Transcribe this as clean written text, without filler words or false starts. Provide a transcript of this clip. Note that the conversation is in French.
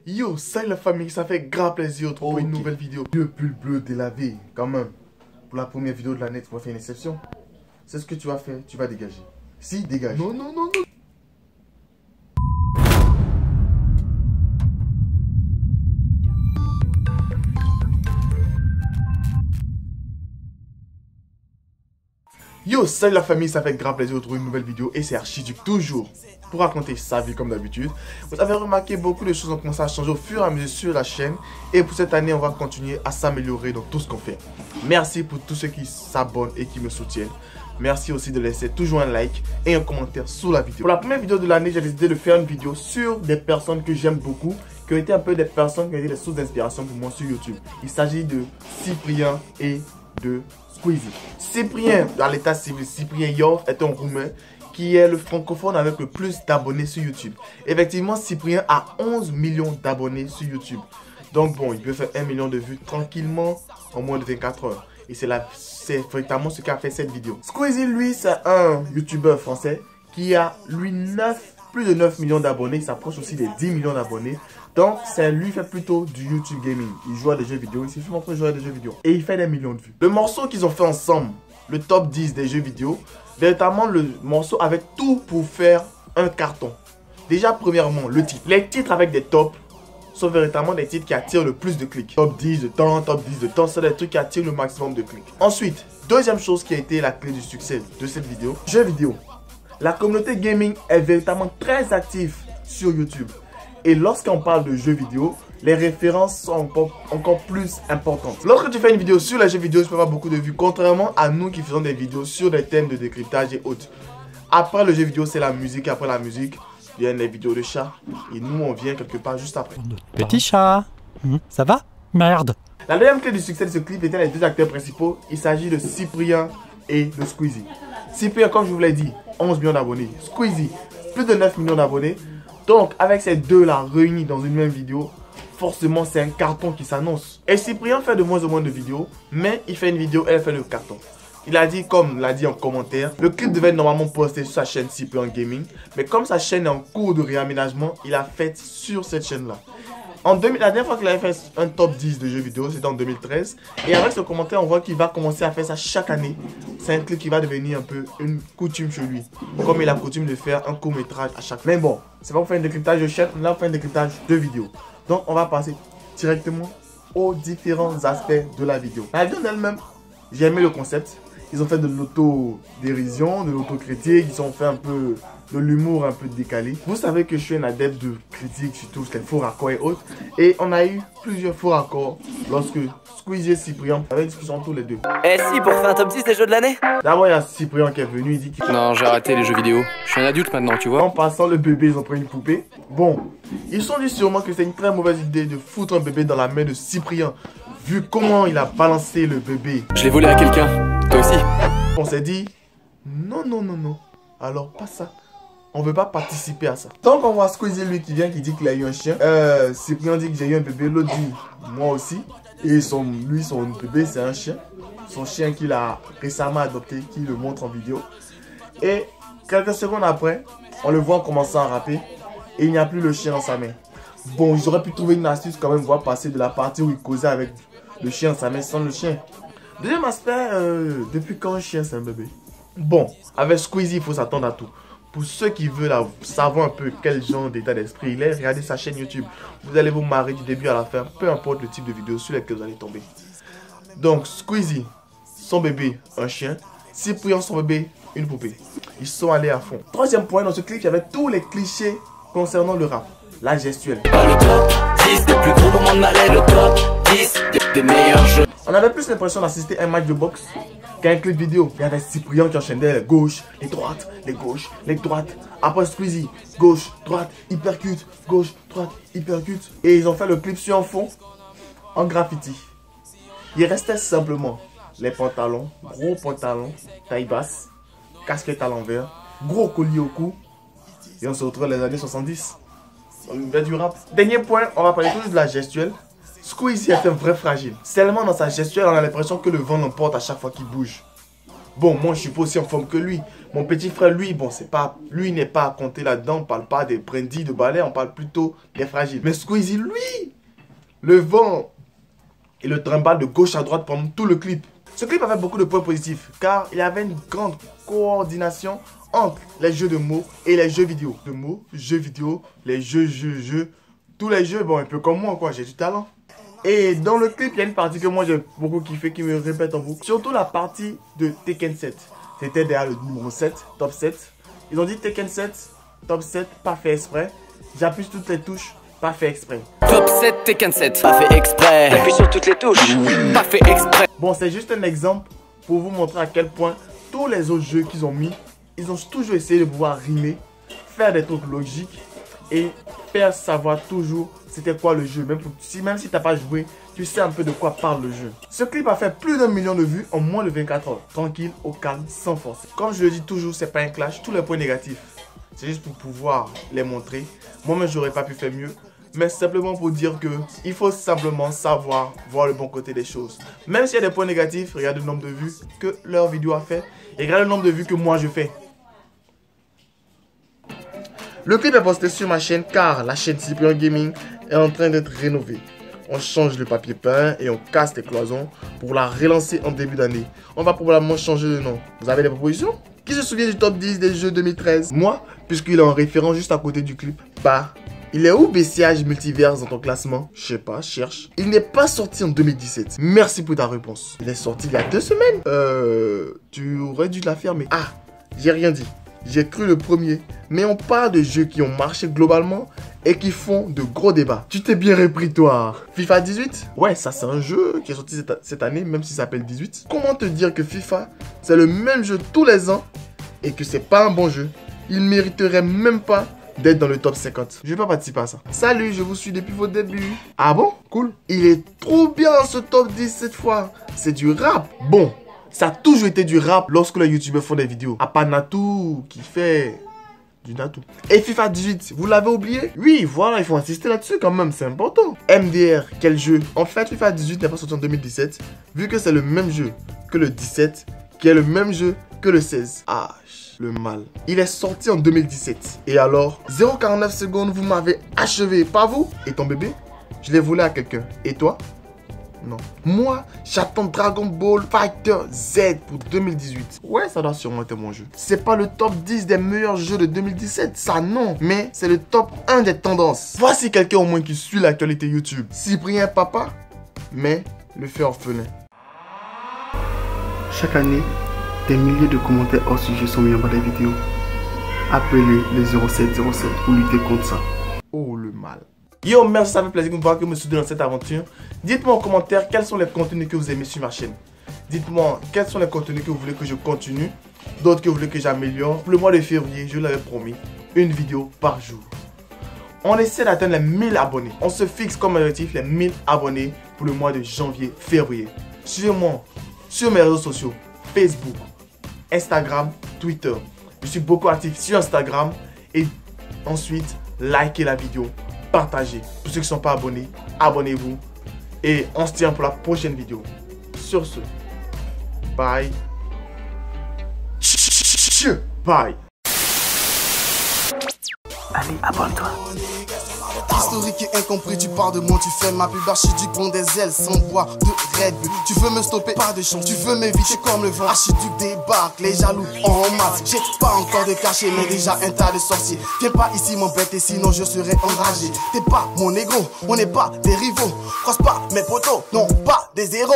Yo, salut la famille, ça fait grave plaisir de trouver une nouvelle vidéo. Le pull bleu délavé, quand même. Pour la première vidéo de l'année, tu vas faire une exception. C'est ce que tu vas faire, tu vas dégager. Si, dégage. Non, non, non, non. Yo, salut la famille, ça fait grave plaisir de trouver une nouvelle vidéo et c'est Archiduc toujours pour raconter sa vie comme d'habitude. Vous avez remarqué, beaucoup de choses ont commencé à changer au fur et à mesure sur la chaîne et pour cette année, on va continuer à s'améliorer dans tout ce qu'on fait. Merci pour tous ceux qui s'abonnent et qui me soutiennent. Merci aussi de laisser toujours un like et un commentaire sous la vidéo. Pour la première vidéo de l'année, j'ai décidé de faire une vidéo sur des personnes que j'aime beaucoup, qui ont été un peu des personnes qui ont été des sources d'inspiration pour moi sur YouTube. Il s'agit de Cyprien et de Squeezie. Cyprien, dans l'état civil, Cyprien Yov est un Roumain qui est le francophone avec le plus d'abonnés sur YouTube. Effectivement, Cyprien a 11 millions d'abonnés sur YouTube. Donc bon, il peut faire 1 million de vues tranquillement en moins de 24 heures. Et c'est véritablement ce qu'a fait cette vidéo. Squeezie, lui, c'est un YouTuber français qui a, lui, plus de 9 millions d'abonnés. Il s'approche aussi des 10 millions d'abonnés. Donc, lui fait plutôt du YouTube Gaming. Il joue à des jeux vidéo. Il s'est fait montrer jouer à des jeux vidéo. Et il fait des millions de vues. Le morceau qu'ils ont fait ensemble, le top 10 des jeux vidéo, véritablement, le morceau avait tout pour faire un carton. Déjà, premièrement, le titre. Les titres avec des tops sont véritablement des titres qui attirent le plus de clics. Top 10 de temps, top 10 de temps, c'est des trucs qui attirent le maximum de clics. Ensuite, deuxième chose qui a été la clé du succès de cette vidéo, jeux vidéo. La communauté gaming est véritablement très active sur YouTube. Et lorsqu'on parle de jeux vidéo, les références sont encore plus importantes. Lorsque tu fais une vidéo sur les jeux vidéo, tu peux avoir beaucoup de vues, contrairement à nous qui faisons des vidéos sur des thèmes de décryptage et autres. Après le jeu vidéo, c'est la musique. Après la musique, viennent les vidéos de chats. Et nous, on vient quelque part juste après. Petit chat, ça va? Merde. La deuxième clé du succès de ce clip était les deux acteurs principaux. Il s'agit de Cyprien et de Squeezie. Cyprien, comme je vous l'ai dit, 11 millions d'abonnés. Squeezie, plus de 9 millions d'abonnés. Donc, avec ces deux-là réunis dans une même vidéo, forcément, c'est un carton qui s'annonce. Et Cyprien fait de moins en moins de vidéos, mais il fait une vidéo, elle fait le carton. Il a dit, comme l'a dit en commentaire, le clip devait être normalement posté sur sa chaîne Cyprien Gaming, mais comme sa chaîne est en cours de réaménagement, il a fait sur cette chaîne-là. La dernière fois qu'il avait fait un top 10 de jeux vidéo, c'était en 2013. Et avec ce commentaire, on voit qu'il va commencer à faire ça chaque année. C'est un clip qui va devenir un peu une coutume chez lui. Comme il a coutume de faire un court-métrage à chaque fois. Mais bon, c'est pas pour faire un décryptage de chaîne, là on fait un décryptage de vidéo. Donc on va passer directement aux différents aspects de la vidéo. La vidéo en elle-même, j'ai aimé le concept. Ils ont fait de l'autodérision, de l'autocritique, ils ont fait un peu de l'humour un peu décalé. Vous savez que je suis un adepte de critique sur tout ce qui est faux raccords et autres. Et on a eu plusieurs faux raccords lorsque Squeezie et Cyprien avaient une discussion tous les deux. Eh si, pour faire un top 10 des jeux de l'année. D'abord, il y a Cyprien qui est venu, il dit qu'il... Non, j'ai arrêté les jeux vidéo. Je suis un adulte maintenant, tu vois. En passant le bébé, ils ont pris une poupée. Bon, ils se sont dit sûrement que c'est une très mauvaise idée de foutre un bébé dans la main de Cyprien, vu comment il a balancé le bébé. Je l'ai volé à quelqu'un. Toi aussi. On s'est dit, non, non, non, non. Alors, pas ça. On veut pas participer à ça. Donc, on voit Squeezie, lui, qui vient, qui dit qu'il a eu un chien. Cyprien dit que j'ai eu un bébé. L'autre dit, moi aussi. Et lui, son bébé, c'est un chien. Son chien qu'il a récemment adopté, qui le montre en vidéo. Et quelques secondes après, on le voit commencer à rapper. Et il n'y a plus le chien dans sa main. Bon, j'aurais pu trouver une astuce quand même, voir passer de la partie où il causait avec le chien dans sa main sans le chien. Deuxième aspect, depuis quand un chien c'est un bébé? Bon, avec Squeezie, il faut s'attendre à tout. Pour ceux qui veulent savoir un peu quel genre d'état d'esprit il est, regardez sa chaîne YouTube. Vous allez vous marrer du début à la fin, peu importe le type de vidéo sur lesquelles vous allez tomber. Donc, Squeezie, son bébé, un chien. Cyprien, son bébé, une poupée. Ils sont allés à fond. Troisième point, dans ce clip, il y avait tous les clichés concernant le rap. La gestuelle. Le top 10 des plus gros moments de malaise, le top 10 des meilleurs jeux. On avait plus l'impression d'assister à un match de boxe qu'à un clip vidéo. Il y avait Cyprien qui enchaînait les gauches, les droites, les gauches, les droites. Après Squeezie, gauche, droite, hypercute, gauche, droite, hypercute. Et ils ont fait le clip sur un fond en graffiti. Il restait simplement les pantalons, gros pantalons, taille basse, casquette à l'envers, gros collier au cou. Et on se retrouve dans les années 70. On met du rap. Dernier point, on va parler toujours de la gestuelle. Squeezie est un vrai fragile. Seulement dans sa gestuelle, on a l'impression que le vent l'emporte à chaque fois qu'il bouge. Bon, moi je suis pas aussi en forme que lui. Mon petit frère, lui, bon, c'est pas, lui n'est pas à compter là-dedans. On parle pas des brindilles de balai, on parle plutôt des fragiles. Mais Squeezie, lui, le vent et le trimballe de gauche à droite pendant tout le clip. Ce clip avait beaucoup de points positifs car il y avait une grande coordination entre les jeux de mots et les jeux vidéo. De mots, jeux vidéo, les jeux, tous les jeux, bon, un peu comme moi, quoi, j'ai du talent. Et dans le clip, il y a une partie que moi j'ai beaucoup kiffé, qui me répète en boucle. Surtout la partie de Tekken 7. C'était derrière le numéro 7, top 7. Ils ont dit Tekken 7, top 7, pas fait exprès. J'appuie sur toutes les touches, pas fait exprès. Top 7, Tekken 7. Pas fait exprès. T'appuies sur toutes les touches. Pas fait exprès. Bon, c'est juste un exemple pour vous montrer à quel point tous les autres jeux qu'ils ont mis, ils ont toujours essayé de pouvoir rimer, faire des trucs logiques et faire savoir toujours c'était quoi le jeu. Même si t'as pas joué, tu sais un peu de quoi parle le jeu. Ce clip a fait plus d'1 million de vues en moins de 24 heures. Tranquille, au calme, sans force. Comme je le dis toujours, c'est pas un clash. Tous les points négatifs, c'est juste pour pouvoir les montrer. Moi-même, j'aurais pas pu faire mieux. Mais simplement pour dire que il faut simplement savoir voir le bon côté des choses. Même s'il y a des points négatifs, regarde le nombre de vues que leur vidéo a fait. Et regarde le nombre de vues que moi je fais. Le clip est posté sur ma chaîne car la chaîne Cyprien Gaming est en train d'être rénovée. On change le papier peint et on casse les cloisons pour la relancer en début d'année. On va probablement changer de nom. Vous avez des propositions? Qui se souvient du top 10 des jeux 2013? Moi, puisqu'il est en référence juste à côté du clip. Bah, il est où Bessiage Multiverse dans ton classement? Je sais pas, cherche. Il n'est pas sorti en 2017. Merci pour ta réponse. Il est sorti il y a 2 semaines. Tu aurais dû la fermer. Ah, j'ai rien dit. J'ai cru le premier. Mais on parle de jeux qui ont marché globalement et qui font de gros débats. Tu t'es bien repris, toi. FIFA 18? Ouais, ça c'est un jeu qui est sorti cette année, même s'il s'appelle 18. Comment te dire que FIFA, c'est le même jeu tous les ans et que c'est pas un bon jeu? Il mériterait même pas d'être dans le top 50. Je vais pas participer à ça. Salut, je vous suis depuis vos débuts. Ah bon? Cool. Il est trop bien ce top 10 cette fois. C'est du rap. Bon, ça a toujours été du rap lorsque les youtubeurs font des vidéos. À part Natou qui fait du Natou. Et FIFA 18, vous l'avez oublié? Oui, voilà, il faut insister là-dessus quand même, c'est important. MDR, quel jeu? En fait, FIFA 18 n'est pas sorti en 2017, vu que c'est le même jeu que le 17, qui est le même jeu que le 16. Ah, le mal. Il est sorti en 2017. Et alors, 0,49 secondes, vous m'avez achevé, pas vous? Et ton bébé? Je l'ai volé à quelqu'un. Et toi? Non. Moi, j'attends Dragon Ball Fighter Z pour 2018. Ouais, ça doit sûrement être mon jeu. C'est pas le top 10 des meilleurs jeux de 2017, ça non. Mais c'est le top 1 des tendances. Voici quelqu'un au moins qui suit l'actualité YouTube. Cyprien Papa, mais le fait orphelin. Chaque année, des milliers de commentaires hors sujet sont mis en bas des vidéos. Appelez les 0707 pour lutter contre ça. Oh le mal. Yo, merci, ça fait plaisir de vous voir que je me suis dans cette aventure. Dites-moi en commentaire quels sont les contenus que vous aimez sur ma chaîne. Dites-moi quels sont les contenus que vous voulez que je continue, d'autres que vous voulez que j'améliore. Pour le mois de février, je l'avais promis, une vidéo par jour. On essaie d'atteindre les 1000 abonnés. On se fixe comme objectif les 1000 abonnés pour le mois de janvier, février. Suivez-moi sur mes réseaux sociaux, Facebook, Instagram, Twitter. Je suis beaucoup actif sur Instagram et ensuite, likez la vidéo. Partagez. Pour ceux qui ne sont pas abonnés, abonnez-vous. Et on se tient pour la prochaine vidéo. Sur ce, bye. Bye. Allez, abonne-toi. Historique et incompris, tu parles de moi, tu fais ma pub archiduc, bon des ailes sans bois de Red Bull. Tu veux me stopper, pas de chance, tu veux m'éviter comme le vent. Archiduc débarque, les jaloux en masse. J'ai pas encore de cachet, mais déjà un tas de sorciers. Viens pas ici m'embêter, sinon je serai enragé. T'es pas mon négro, on n'est pas des rivaux. Croise pas mes potos, non pas des héros.